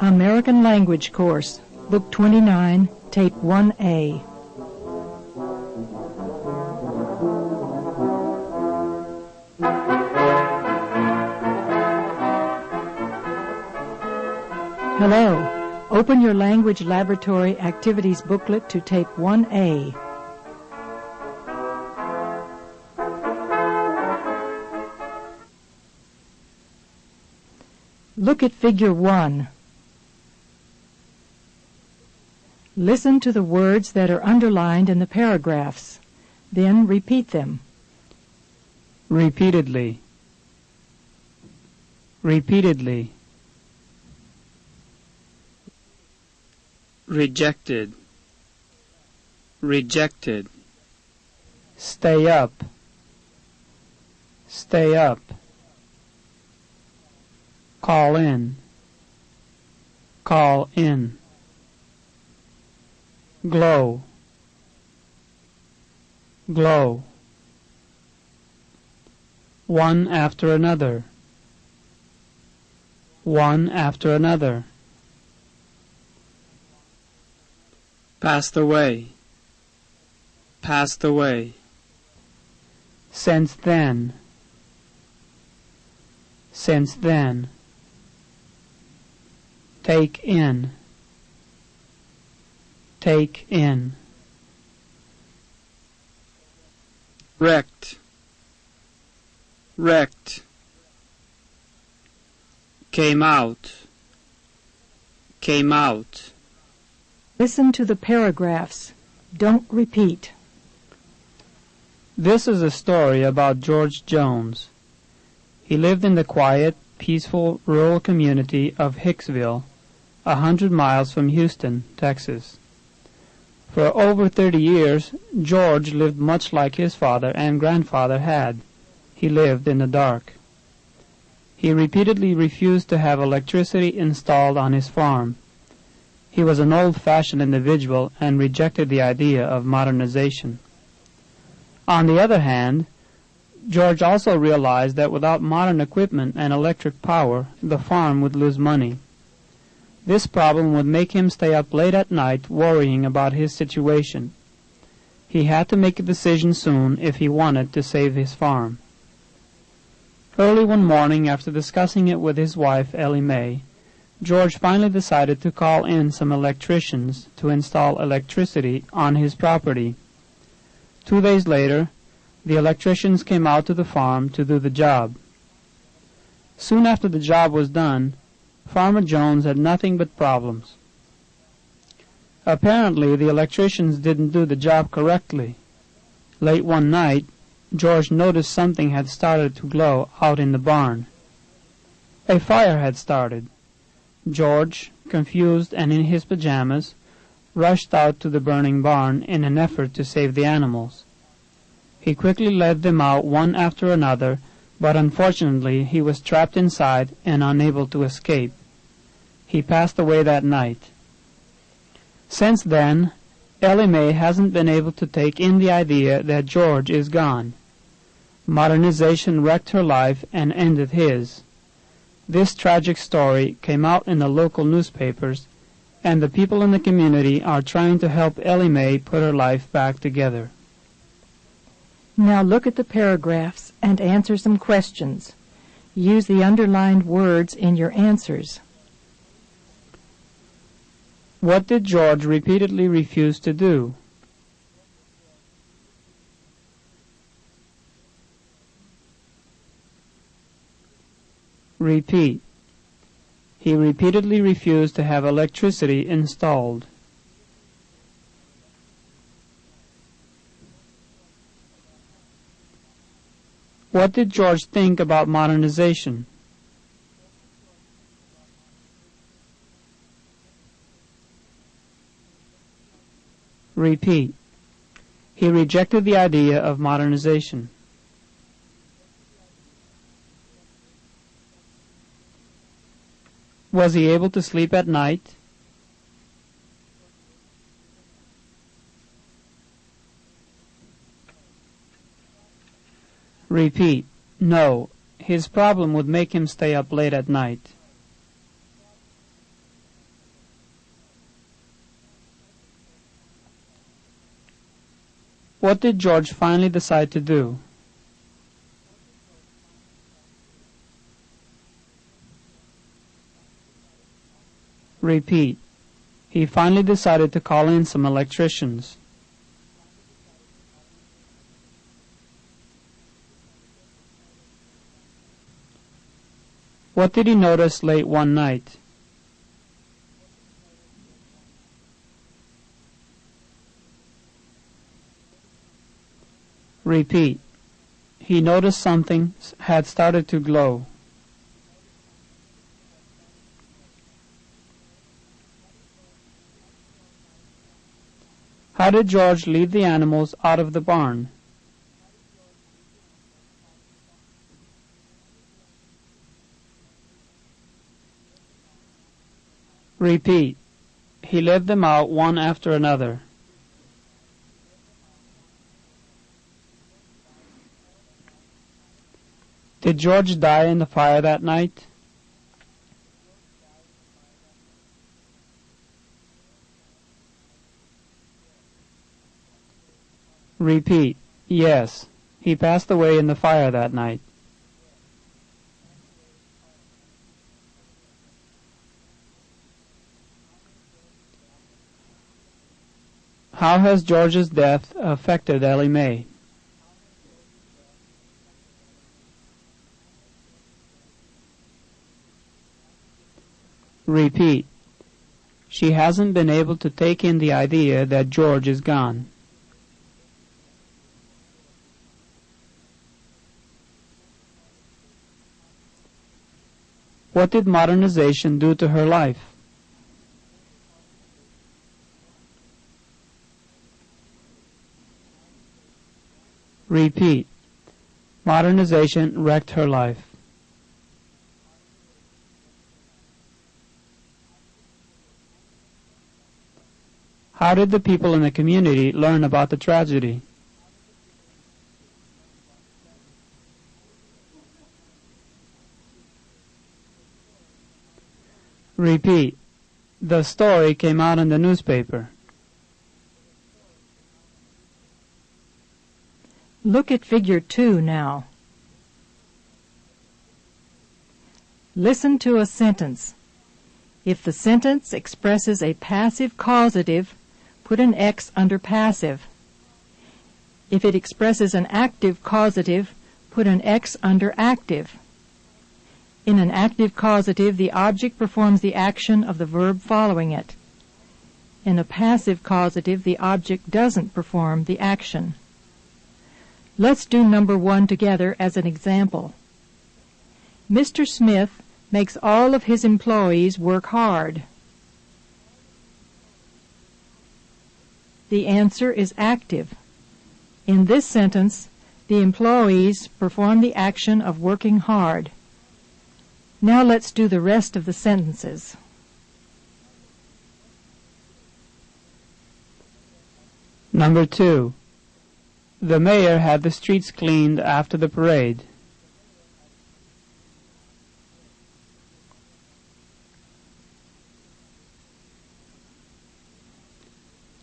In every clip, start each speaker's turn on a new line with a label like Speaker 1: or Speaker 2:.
Speaker 1: American Language Course, Book 29, Tape 1A. Hello. Open your Language Laboratory Activities booklet to Tape 1A. Look at Figure 1. Listen to the words that are underlined in the paragraphs. Then repeat them.
Speaker 2: Repeatedly. Repeatedly. Rejected. Rejected. Stay up. Stay up. Call in. Call in. Glow. Glow. One after another. One after another. Passed away. Passed away. Since then. Since then. Take in. Take in. Wrecked. Wrecked. Came out. Came out.
Speaker 1: Listen to the paragraphs. Don't repeat.
Speaker 2: This is a story about George Jones. He lived in the quiet, peaceful rural community of Hicksville, 100 miles from Houston, Texas. For over 30 years, George lived much like his father and grandfather had. He lived in the dark. He repeatedly refused to have electricity installed on his farm. He was an old-fashioned individual and rejected the idea of modernization. On the other hand, George also realized that without modern equipment and electric power, the farm would lose money. This problem would make him stay up late at night worrying about his situation. He had to make a decision soon if he wanted to save his farm. Early one morning, after discussing it with his wife, Ellie Mae, George finally decided to call in some electricians to install electricity on his property. 2 days later, the electricians came out to the farm to do the job. Soon after the job was done, Farmer Jones had nothing but problems. Apparently, the electricians didn't do the job correctly. Late one night, George noticed something had started to glow out in the barn. A fire had started. George, confused and in his pajamas, rushed out to the burning barn in an effort to save the animals. He quickly led them out one after another, but unfortunately he was trapped inside and unable to escape. He passed away that night. Since then, Ellie Mae hasn't been able to take in the idea that George is gone. Modernization wrecked her life and ended his. This tragic story came out in the local newspapers, and the people in the community are trying to help Ellie Mae put her life back together.
Speaker 1: Now look at the paragraphs and answer some questions. Use the underlined words in your answers.
Speaker 2: What did George repeatedly refuse to do? Repeat. He repeatedly refused to have electricity installed. What did George think about modernization? Repeat. He rejected the idea of modernization. Was he able to sleep at night? Repeat. No, his problem would make him stay up late at night. What did George finally decide to do? Repeat. He finally decided to call in some electricians. What did he notice late one night? Repeat. He noticed something had started to glow. How did George lead the animals out of the barn? Repeat. He led them out one after another. Did George die in the fire that night? Repeat. Yes, he passed away in the fire that night. How has George's death affected Ellie Mae? Repeat. She hasn't been able to take in the idea that George is gone. What did modernization do to her life? Repeat. Modernization wrecked her life. How did the people in the community learn about the tragedy? Repeat. The story came out in the newspaper.
Speaker 1: Look at Figure 2 now. Listen to a sentence. If the sentence expresses a passive causative, put an X under passive. If it expresses an active causative, put an X under active. In an active causative, the object performs the action of the verb following it. In a passive causative, the object doesn't perform the action. Let's do number 1 together as an example. Mr. Smith makes all of his employees work hard. The answer is active. In this sentence, the employees perform the action of working hard. Now let's do the rest of the sentences.
Speaker 2: Number 2. The mayor had the streets cleaned after the parade.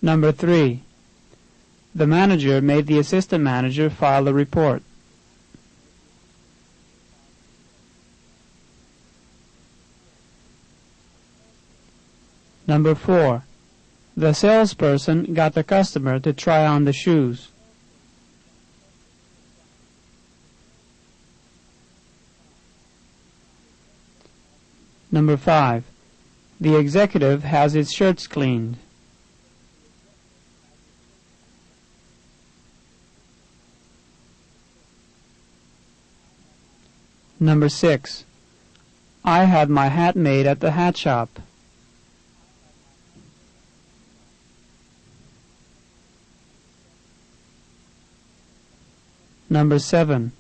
Speaker 2: Number 3. The manager made the assistant manager file a report. Number 4. The salesperson got the customer to try on the shoes. Number 5. The executive has his shirts cleaned. Number 6. I had my hat made at the hat shop. Number 7.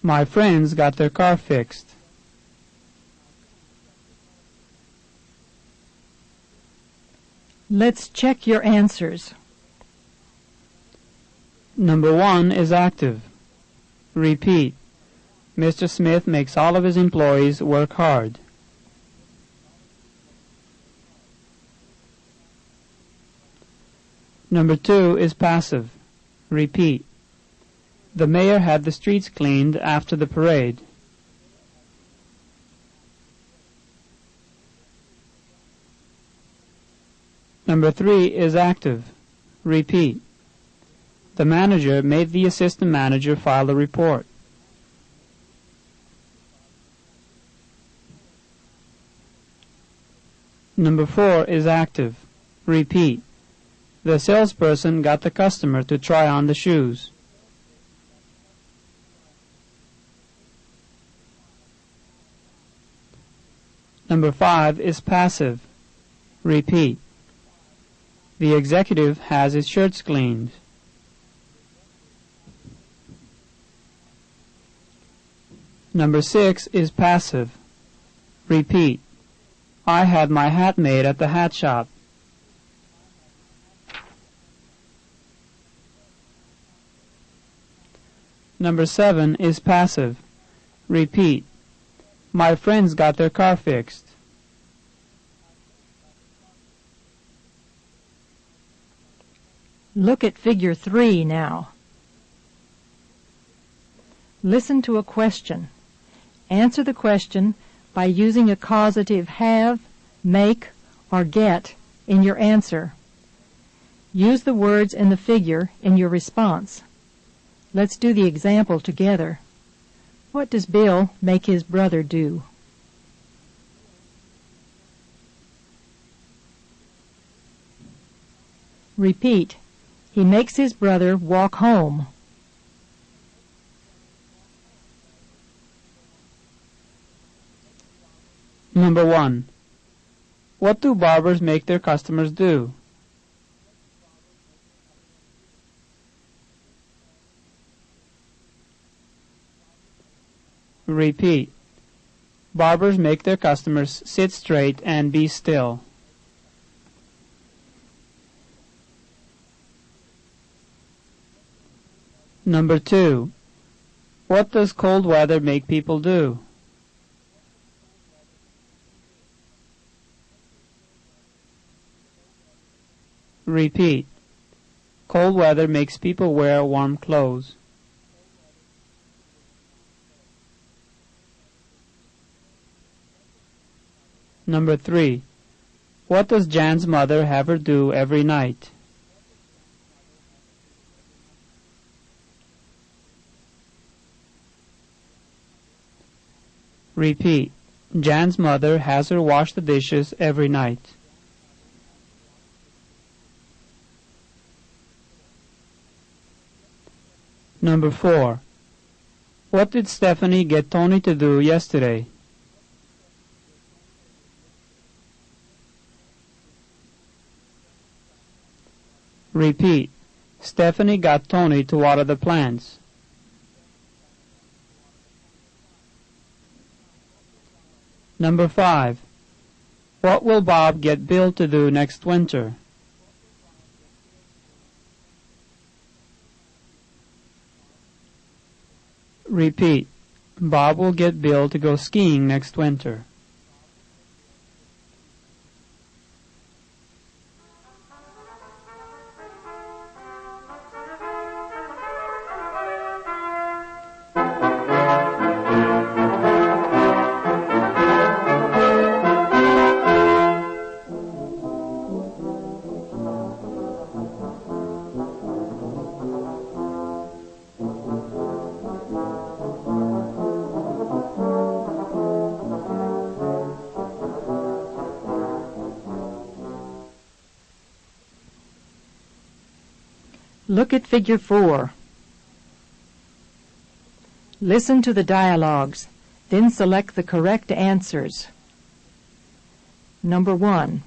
Speaker 2: My friends got their car fixed.
Speaker 1: Let's check your answers.
Speaker 2: Number 1 is active. Repeat. Mr. Smith makes all of his employees work hard. Number 2 is passive. Repeat. The mayor had the streets cleaned after the parade. Number 3 is active. Repeat. The manager made the assistant manager file a report. Number 4 is active. Repeat. The salesperson got the customer to try on the shoes. Number 5 is passive. Repeat. The executive has his shirts cleaned. Number 6 is passive. Repeat. I had my hat made at the hat shop. Number 7 is passive. Repeat. My friends got their car fixed.
Speaker 1: Look at figure 3 now. Listen to a question. Answer the question by using a causative have, make, or get in your answer. Use the words in the figure in your response. Let's do the example together. What does Bill make his brother do? Repeat. He makes his brother walk home.
Speaker 2: Number 1. What do barbers make their customers do? Repeat. Barbers make their customers sit straight and be still. Number 2. What does cold weather make people do? Repeat. Cold weather makes people wear warm clothes. Number 3. What does Jan's mother have her do every night? Repeat. Jan's mother has her wash the dishes every night. Number 4. What did Stephanie get Tony to do yesterday? Repeat. Stephanie got Tony to water the plants. Number 5. What will Bob get Bill to do next winter? Repeat. Bob will get Bill to go skiing next winter.
Speaker 1: Look at figure 4. Listen to the dialogues, then select the correct answers. Number 1.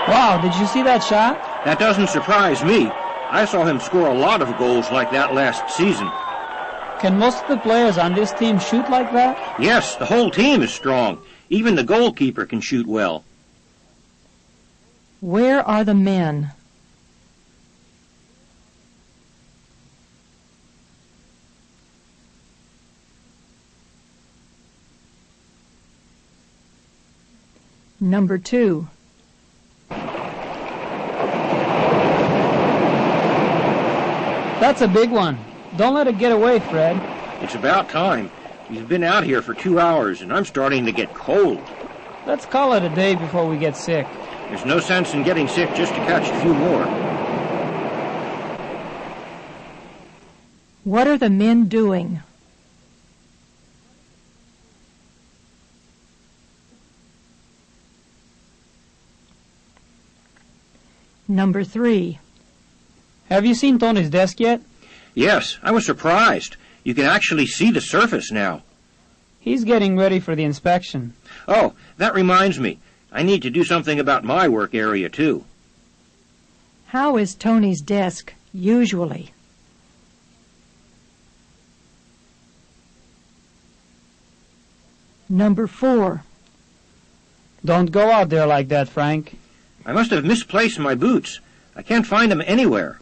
Speaker 2: Wow, did you see that shot?
Speaker 3: That doesn't surprise me. I saw him score a lot of goals like that last season.
Speaker 2: Can most of the players on this team shoot like that?
Speaker 3: Yes, the whole team is strong. Even the goalkeeper can shoot well.
Speaker 1: Where are the men? Number 2.
Speaker 2: That's a big one. Don't let it get away, Fred.
Speaker 3: It's about time. We've been out here for 2 hours, and I'm starting to get cold.
Speaker 2: Let's call it a day before we get sick.
Speaker 3: There's no sense in getting sick just to catch a few more.
Speaker 1: What are the men doing? Number 3.
Speaker 2: Have you seen Tony's desk yet?
Speaker 3: Yes, I was surprised. You can actually see the surface now.
Speaker 2: He's getting ready for the inspection.
Speaker 3: Oh, that reminds me. I need to do something about my work area, too.
Speaker 1: How is Tony's desk usually? Number 4.
Speaker 2: Don't go out there like that, Frank.
Speaker 3: I must have misplaced my boots. I can't find them anywhere.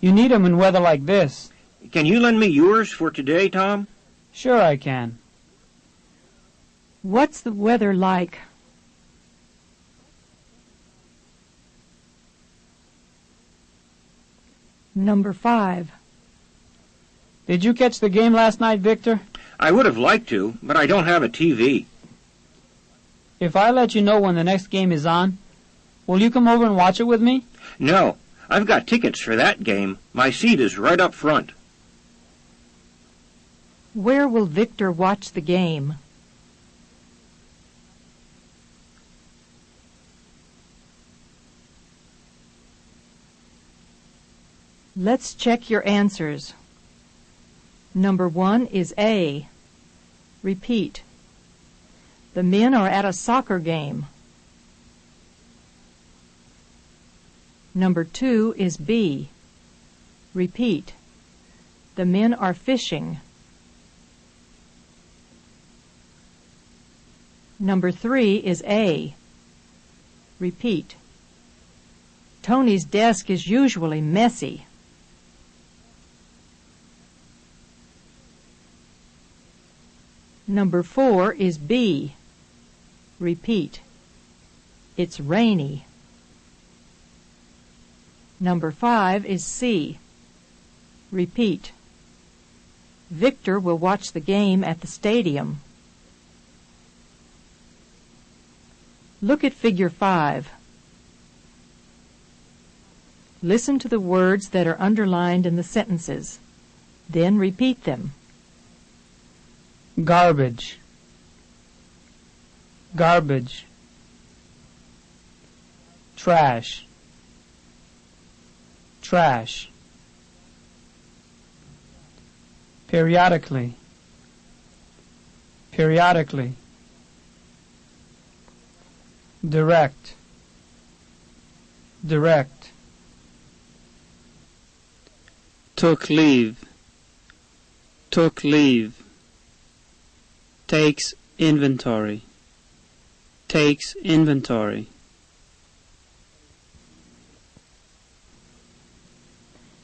Speaker 2: You need 'em in weather like this.
Speaker 3: Can you lend me yours for today, Tom?
Speaker 2: Sure I can.
Speaker 1: What's the weather like? Number 5.
Speaker 2: Did you catch the game last night, Victor?
Speaker 3: I would have liked to, but I don't have a TV.
Speaker 2: If I let you know when the next game is on, will you come over and watch it with me?
Speaker 3: No, I've got tickets for that game. My seat is right up front.
Speaker 1: Where will Victor watch the game? Let's check your answers. Number 1 is A. Repeat. The men are at a soccer game. Number 2 is B. Repeat. The men are fishing. Number 3 is A. Repeat. Tony's desk is usually messy. Number 4 is B. Repeat. It's rainy. Number 5 is C. Repeat. Victor will watch the game at the stadium. Look at Figure 5. Listen to the words that are underlined in the sentences. Then repeat them.
Speaker 2: Garbage. Garbage. Trash. Trash. Periodically. Periodically. Direct. Direct.
Speaker 4: Took leave. Took leave. Takes inventory. Takes inventory.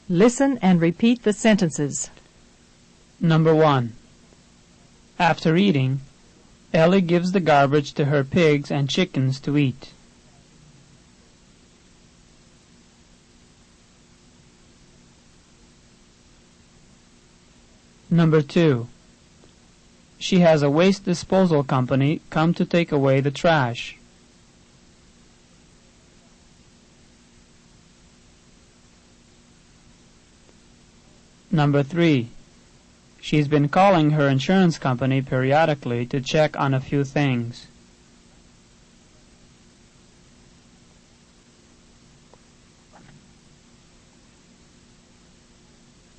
Speaker 1: Listen and repeat the sentences.
Speaker 2: Number 1. After eating, Ellie gives the garbage to her pigs and chickens to eat. Number 2. She has a waste disposal company come to take away the trash. Number 3. She's been calling her insurance company periodically to check on a few things.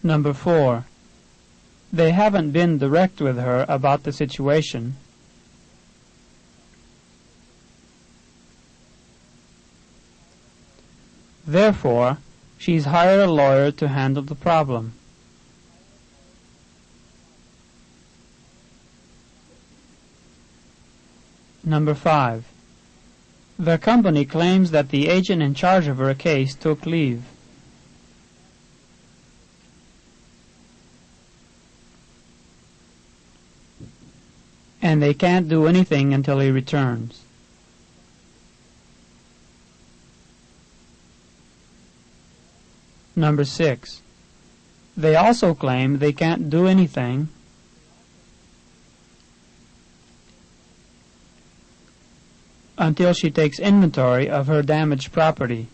Speaker 2: Number 4. They haven't been direct with her about the situation. Therefore, she's hired a lawyer to handle the problem. Number 5. The company claims that the agent in charge of her case took leave. And they can't do anything until he returns. Number 6. They also claim they can't do anything until she takes inventory of her damaged property.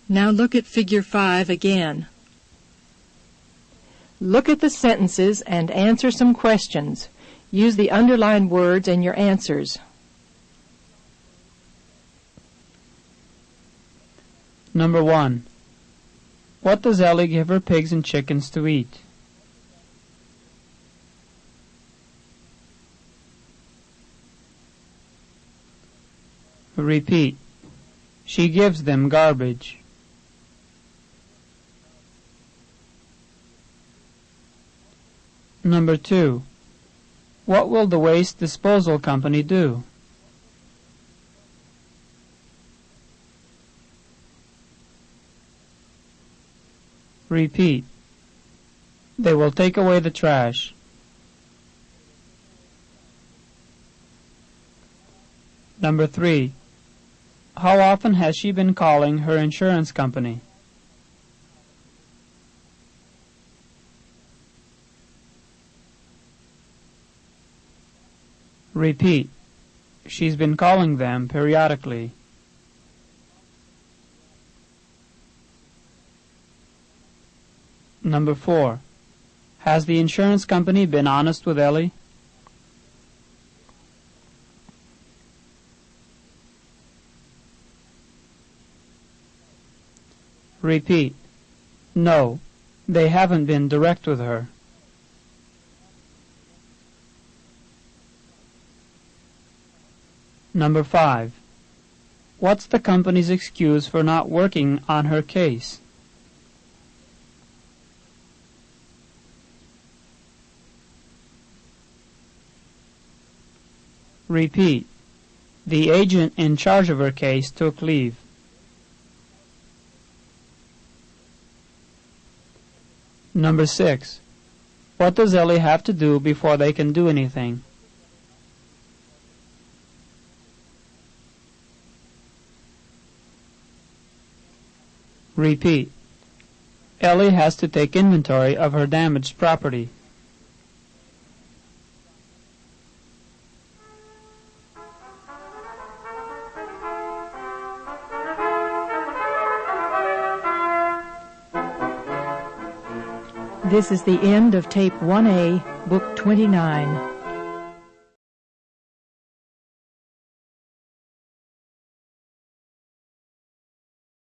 Speaker 1: Now look at Figure 5 again. Look at the sentences and answer some questions. Use the underlined words in your answers.
Speaker 2: Number 1. What does Ellie give her pigs and chickens to eat? Repeat. She gives them garbage. Number 2. What will the waste disposal company do? Repeat. They will take away the trash. Number 3. How often has she been calling her insurance company? Repeat. She's been calling them periodically. Number 4. Has the insurance company been honest with Ellie? Repeat. No, they haven't been direct with her. Number 5. What's the company's excuse for not working on her case? Repeat. The agent in charge of her case took leave. Number 6. What does Ellie have to do before they can do anything? Repeat. Ellie has to take inventory of her damaged property.
Speaker 1: This is the end of Tape 1A, Book 29.